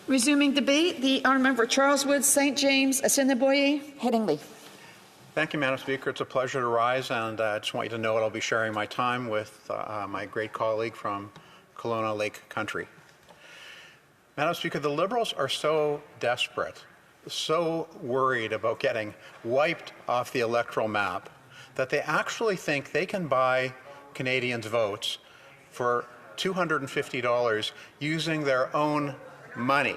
Resuming debate, the honourable member Charles Wood, St. James, Assiniboia, Headingley. Thank you, Madam Speaker. It's a pleasure to rise, and I just want you to know that I'll be sharing my time with my great colleague from Kelowna Lake Country. Madam Speaker, the Liberals are so desperate, so worried about getting wiped off the electoral map, that they actually think they can buy Canadians' votes for $250 using their own money.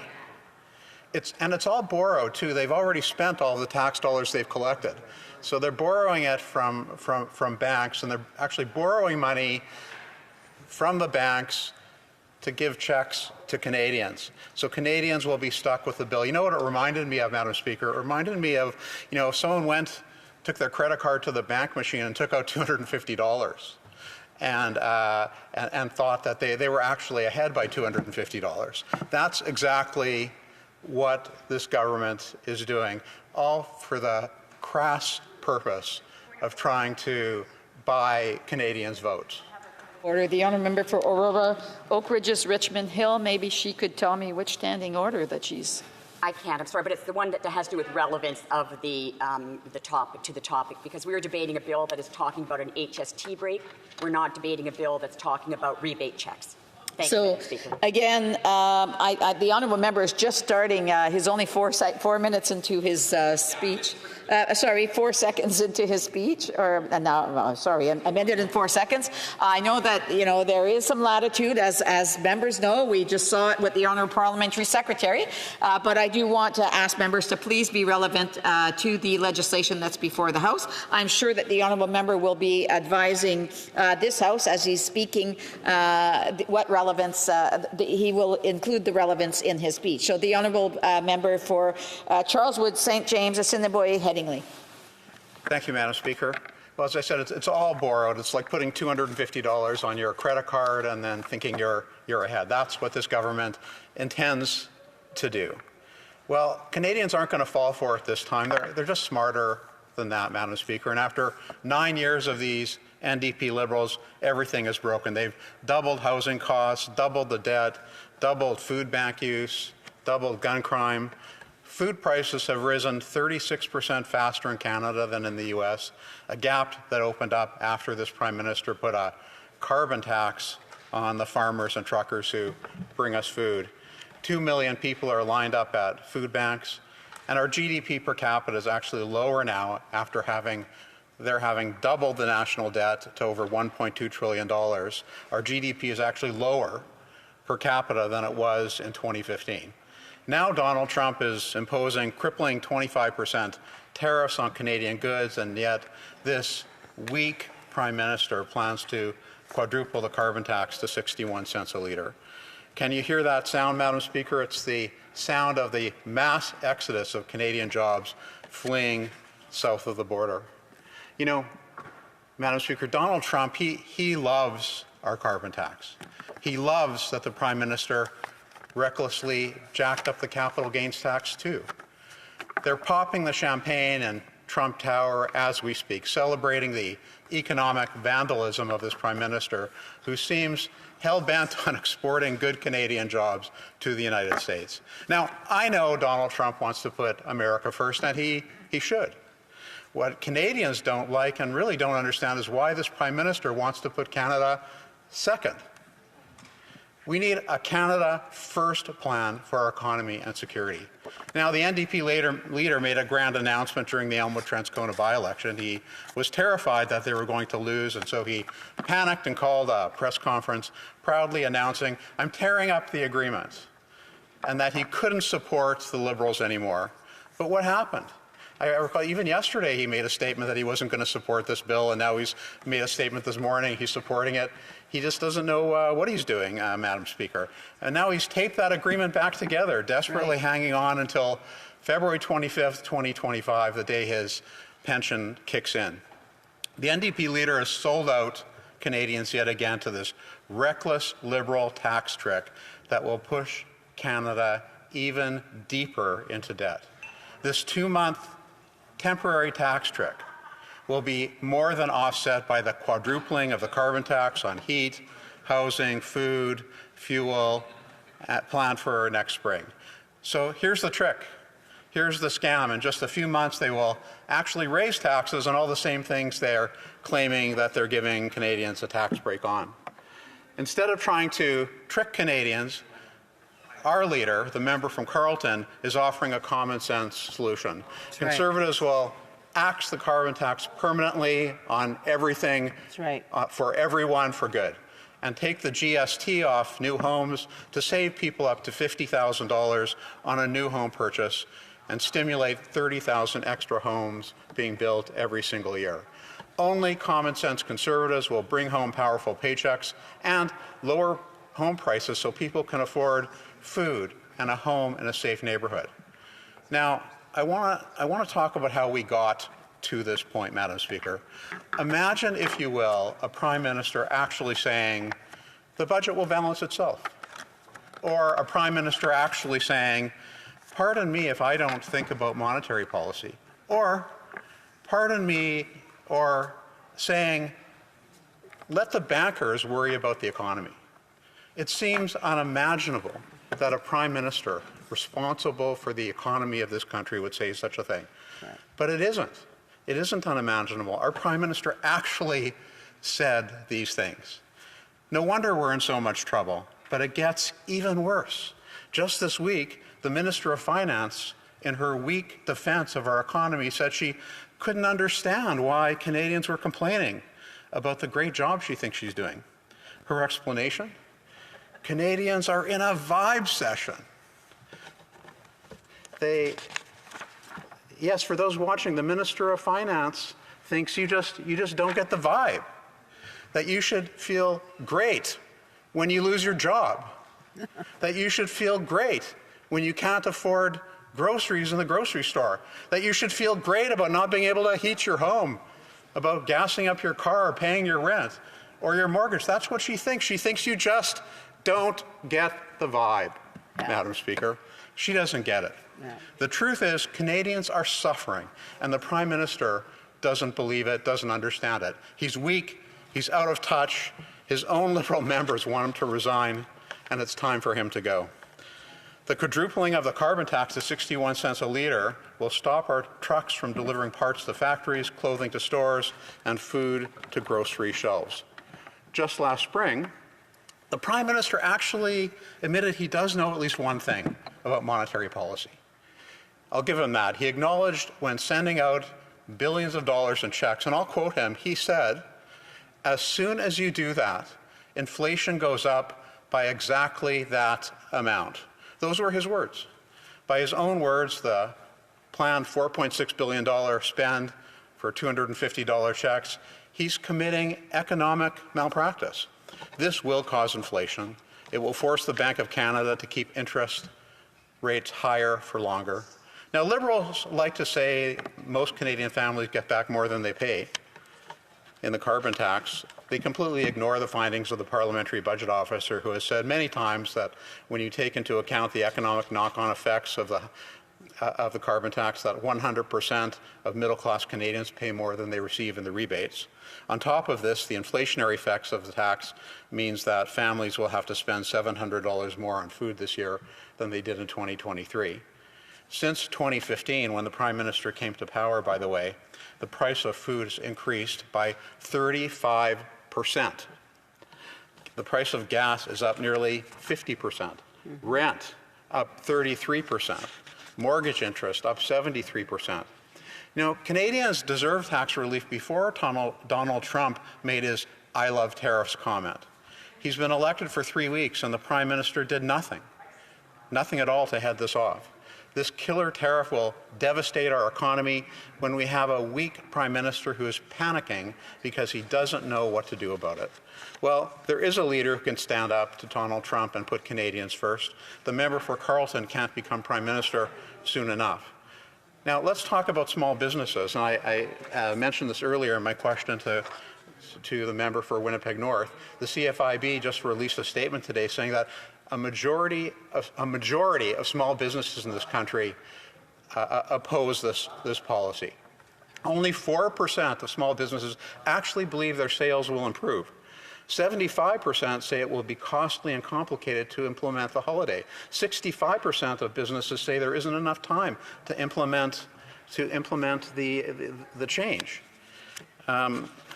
It's all borrowed, too. They've already spent all the tax dollars they've collected. So they're borrowing it from banks, and they're actually borrowing money from the banks to give checks to Canadians. So Canadians will be stuck with the bill. You know what it reminded me of, Madam Speaker? It reminded me of, if someone took their credit card to the bank machine and took out $250 and thought that they were actually ahead by $250. That's exactly what this government is doing, all for the crass purpose of trying to buy Canadians' votes. Order. The honourable member for Aurora, Oak Ridges, Richmond Hill. Maybe she could tell me which standing order that she's. I can't. I'm sorry, but it's the one that has to do with relevance of the topic, because we are debating a bill that is talking about an HST break. We're not debating a bill that's talking about rebate checks. Thank you, Mr. Speaker. Again, the honourable member is just starting. He's only 4 minutes into his speech. 4 seconds into his speech, or sorry, I meant it in 4 seconds. I know that there is some latitude, as members know. We just saw it with the honourable parliamentary secretary. But I do want to ask members to please be relevant to the legislation that's before the House. I'm sure that the honourable member will be advising this House as he's speaking what relevance he will include the relevance in his speech. So the honourable member for Charles Wood, St. James, Assiniboia, Headingley. Thank you, Madam Speaker. Well, as I said, it's all borrowed. It's like putting $250 on your credit card and then thinking you're ahead. That's what this government intends to do. Well, Canadians aren't going to fall for it this time. They're just smarter than that, Madam Speaker. And after 9 years of these NDP Liberals, everything is broken. They've doubled housing costs, doubled the debt, doubled food bank use, doubled gun crime. Food prices have risen 36% faster in Canada than in the US, a gap that opened up after this Prime Minister put a carbon tax on the farmers and truckers who bring us food. 2 million people are lined up at food banks, and our GDP per capita is actually lower now after they're having doubled the national debt to over $1.2 trillion. Our GDP is actually lower per capita than it was in 2015. Now Donald Trump is imposing crippling 25% tariffs on Canadian goods, and yet this weak Prime Minister plans to quadruple the carbon tax to 61 cents a litre. Can you hear that sound, Madam Speaker? It's the sound of the mass exodus of Canadian jobs fleeing south of the border. Madam Speaker, Donald Trump, he loves our carbon tax. He loves that the Prime Minister recklessly jacked up the capital gains tax too. They're popping the champagne in Trump Tower as we speak, celebrating the economic vandalism of this Prime Minister, who seems hell-bent on exporting good Canadian jobs to the United States. Now, I know Donald Trump wants to put America first, and he should. What Canadians don't like and really don't understand is why this Prime Minister wants to put Canada second. We need a Canada first plan for our economy and security. Now, the NDP leader made a grand announcement during the Elmwood-Transcona by-election. He was terrified that they were going to lose, and so he panicked and called a press conference, proudly announcing, "I'm tearing up the agreement," and that he couldn't support the Liberals anymore. But what happened? I recall even yesterday he made a statement that he wasn't going to support this bill, and now he's made a statement this morning he's supporting it. He just doesn't know what he's doing, Madam Speaker. And now he's taped that agreement back together, desperately hanging on until February 25th, 2025, the day his pension kicks in. The NDP leader has sold out Canadians yet again to this reckless Liberal tax trick that will push Canada even deeper into debt. This 2-month temporary tax trick will be more than offset by the quadrupling of the carbon tax on heat, housing, food, fuel, planned for next spring. So here's the trick. Here's the scam. In just a few months, they will actually raise taxes on all the same things they're claiming that they're giving Canadians a tax break on. Instead of trying to trick Canadians, our leader, the member from Carleton, is offering a common sense solution. Conservatives will axe the carbon tax permanently on everything for everyone for good, and take the GST off new homes to save people up to $50,000 on a new home purchase and stimulate 30,000 extra homes being built every single year. Only common sense conservatives will bring home powerful paychecks and lower home prices so people can afford food and a home in a safe neighborhood. Now, I want to talk about how we got to this point, Madam Speaker. Imagine, if you will, a Prime Minister actually saying, the budget will balance itself. Or a Prime Minister actually saying, pardon me if I don't think about monetary policy. Or, pardon me, or saying, let the bankers worry about the economy. It seems unimaginable that a Prime Minister responsible for the economy of this country would say such a thing. But it isn't. It isn't unimaginable. Our Prime Minister actually said these things. No wonder we're in so much trouble, but it gets even worse. Just this week, the Minister of Finance, in her weak defense of our economy, said she couldn't understand why Canadians were complaining about the great job she thinks she's doing. Her explanation? Canadians are in a vibe session. Yes, for those watching, the Minister of Finance thinks you just don't get the vibe. That you should feel great when you lose your job. That you should feel great when you can't afford groceries in the grocery store. That you should feel great about not being able to heat your home, about gassing up your car, paying your rent, or your mortgage. That's what she thinks. She thinks you just don't get the vibe, Madam Speaker. She doesn't get it. The truth is, Canadians are suffering, and the Prime Minister doesn't believe it, doesn't understand it. He's weak, he's out of touch, his own Liberal members want him to resign, and it's time for him to go. The quadrupling of the carbon tax to 61 cents a litre will stop our trucks from delivering parts to factories, clothing to stores, and food to grocery shelves. Just last spring, the Prime Minister actually admitted he does know at least one thing about monetary policy. I'll give him that. He acknowledged when sending out billions of dollars in checks, and I'll quote him, he said, as soon as you do that, inflation goes up by exactly that amount. Those were his words. By his own words, the planned $4.6 billion spend for $250 checks, he's committing economic malpractice. This will cause inflation. It will force the Bank of Canada to keep interest rates higher for longer. Now, Liberals like to say most Canadian families get back more than they pay in the carbon tax. They completely ignore the findings of the parliamentary budget officer, who has said many times that when you take into account the economic knock-on effects of the carbon tax, that 100% of middle-class Canadians pay more than they receive in the rebates. On top of this, the inflationary effects of the tax means that families will have to spend $700 more on food this year than they did in 2023. Since 2015, when the Prime Minister came to power, by the way, the price of food has increased by 35%. The price of gas is up nearly 50%. Rent up 33%. Mortgage interest up 73%. You know, Canadians deserve tax relief before Donald Trump made his "I love tariffs" comment. He's been elected for 3 weeks, and the Prime Minister did nothing at all to head this off. This killer tariff will devastate our economy when we have a weak Prime Minister who is panicking because he doesn't know what to do about it. Well, there is a leader who can stand up to Donald Trump and put Canadians first. The member for Carleton can't become Prime Minister soon enough. Now, let's talk about small businesses. And I mentioned this earlier in my question to the member for Winnipeg North. The CFIB just released a statement today saying that a majority of small businesses in this country oppose this policy. Only 4% of small businesses actually believe their sales will improve. 75% say it will be costly and complicated to implement the holiday. 65% of businesses say there isn't enough time to implement the change.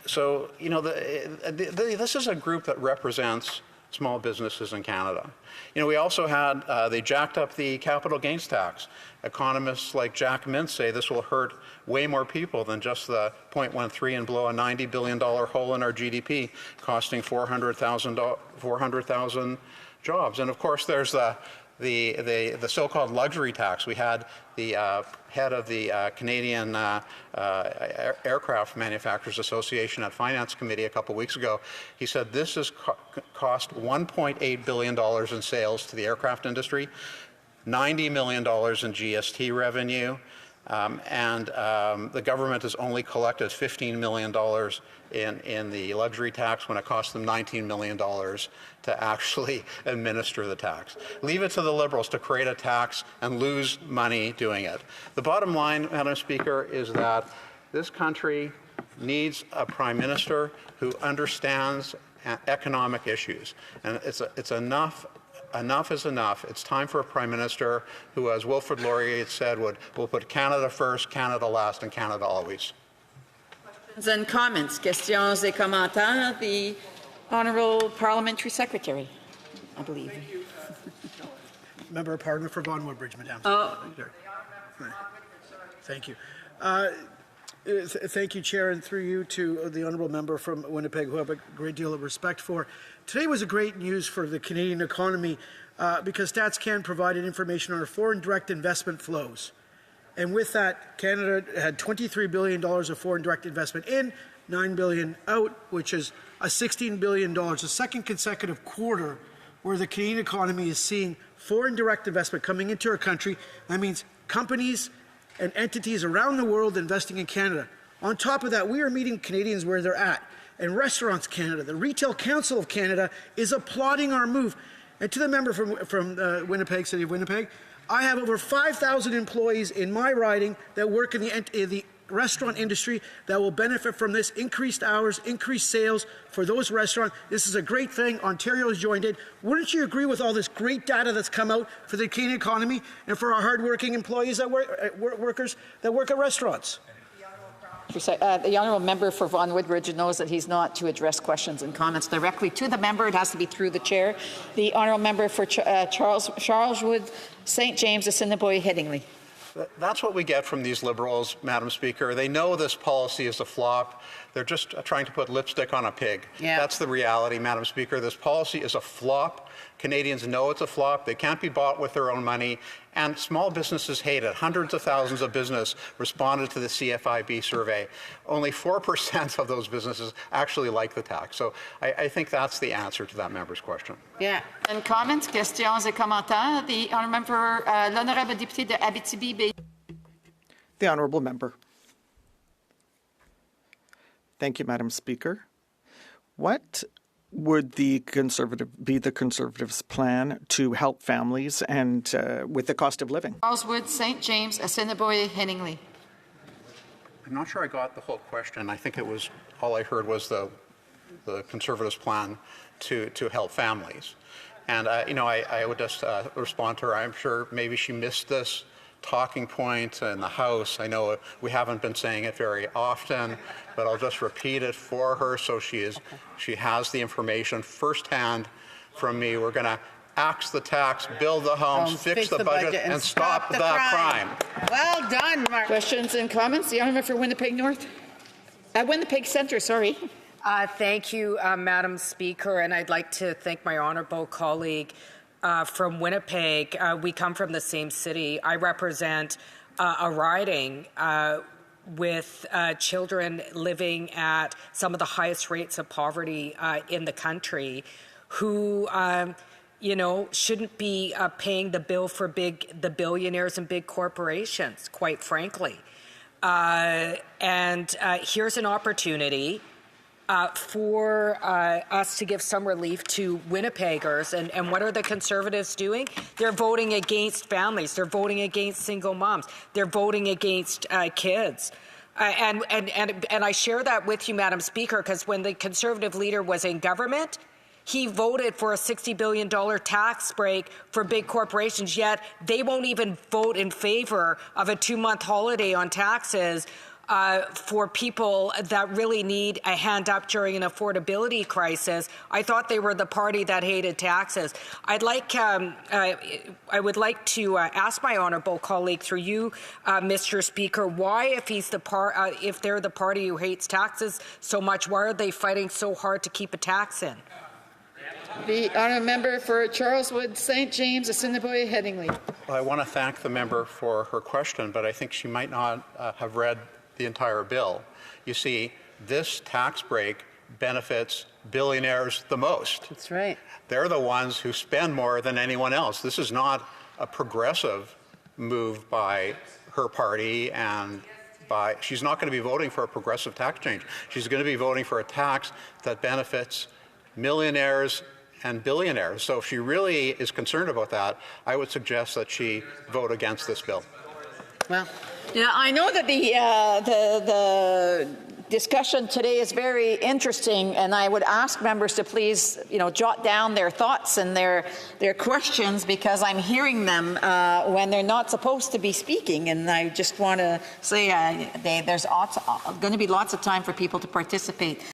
So, you know, this is a group that represents small businesses in Canada. You know, we also had, they jacked up the capital gains tax. Economists like Jack Mintz say this will hurt way more people than just the 0.13 and blow a $90 billion hole in our GDP, costing 400,000 jobs. And of course, there's the so-called luxury tax. We had the head of the Canadian Aircraft Manufacturers Association at Finance Committee a couple weeks ago. He said this has cost $1.8 billion in sales to the aircraft industry, $90 million in GST revenue, and the government has only collected $15 million in the luxury tax when it cost them $19 million to actually administer the tax. Leave it to the Liberals to create a tax and lose money doing it. The bottom line, Madam Speaker, is that this country needs a Prime Minister who understands economic issues. And it's enough. Enough is enough. It's time for a Prime Minister who, as Wilfrid Laurier said, will put Canada first, Canada last, and Canada always. Questions and comments. Questions et commentaires. The Honourable Parliamentary Secretary, I believe. Member of Parliament for Vaughan Woodbridge, Madam. Thank you. Thank you, Chair, and through you to the Honourable Member from Winnipeg, who I have a great deal of respect for. Today was a great news for the Canadian economy because Stats Can provided information on our foreign direct investment flows. And with that, Canada had $23 billion of foreign direct investment in, $9 billion out, which is a $16 billion, the second consecutive quarter where the Canadian economy is seeing foreign direct investment coming into our country. That means companies and entities around the world investing in Canada. On top of that, we are meeting Canadians where they're at. And Restaurants Canada, the Retail Council of Canada, is applauding our move. And to the member from Winnipeg, City of Winnipeg, I have over 5,000 employees in my riding that work in the restaurant industry that will benefit from this. Increased hours, increased sales for those restaurants. This is a great thing. Ontario has joined in. Wouldn't you agree with all this great data that's come out for the Canadian economy and for our hardworking employees that workers that work at restaurants? The Honourable Member for Vaughan Woodbridge knows that he's not to address questions and comments directly to the member. It has to be through the Chair. The Honourable Member for Charleswood, St. James, Assiniboia, Headingley. That's what we get from these Liberals, Madam Speaker. They know this policy is a flop. They're just trying to put lipstick on a pig. Yeah. That's the reality, Madam Speaker. This policy is a flop. Canadians know it's a flop. They can't be bought with their own money. And small businesses hate it. Hundreds of thousands of businesses responded to the CFIB survey. Only 4% of those businesses actually like the tax. So I think that's the answer to that member's question. Yeah. And comments, questions et commentaires. The Honourable Member, l'Honourable Député de Abitibi. The Honourable Member. Thank you, Madam Speaker. What would the Conservatives' plan to help families and with the cost of living? Charleswood, St. James, Assiniboia, Headingley. I'm not sure I got the whole question. I think it was all I heard was the Conservatives' plan to help families. And I would just respond to her. I'm sure maybe she missed this talking point in the House. I know we haven't been saying it very often, but I'll just repeat it for her so she has the information firsthand from me. We're going to axe the tax, build the homes, fix the budget, and stop the crime. Well done, Mark. Questions and comments? The Honourable for Winnipeg North. Winnipeg Centre, sorry. Thank you, Madam Speaker, and I'd like to thank my honourable colleague from Winnipeg. We come from the same city. I represent a riding with children living at some of the highest rates of poverty in the country who, shouldn't be paying the bill for the billionaires and big corporations, quite frankly. And here's an opportunity for us to give some relief to Winnipeggers. And what are the Conservatives doing? They're voting against families. They're voting against single moms. They're voting against kids. And I share that with you, Madam Speaker, because when the Conservative leader was in government, he voted for a $60 billion tax break for big corporations, yet they won't even vote in favor of a 2-month holiday on taxes for people that really need a hand up during an affordability crisis. I thought they were the party that hated taxes. I would like to ask my honourable colleague through you, Mr. Speaker, why, if they're the party who hates taxes so much, why are they fighting so hard to keep a tax in? The honourable member for Charleswood, St. James, Assiniboia, Headingley. Well, I want to thank the member for her question, but I think she might not have read the entire bill. You see, this tax break benefits billionaires the most. That's right. They're the ones who spend more than anyone else. This is not a progressive move by her party, and she's not going to be voting for a progressive tax change. She's going to be voting for a tax that benefits millionaires and billionaires. So if she really is concerned about that, I would suggest that she vote against this bill. Well, yeah, I know that the discussion today is very interesting, and I would ask members to please, jot down their thoughts and their questions, because I'm hearing them when they're not supposed to be speaking. And I just want to say there's going to be lots of time for people to participate.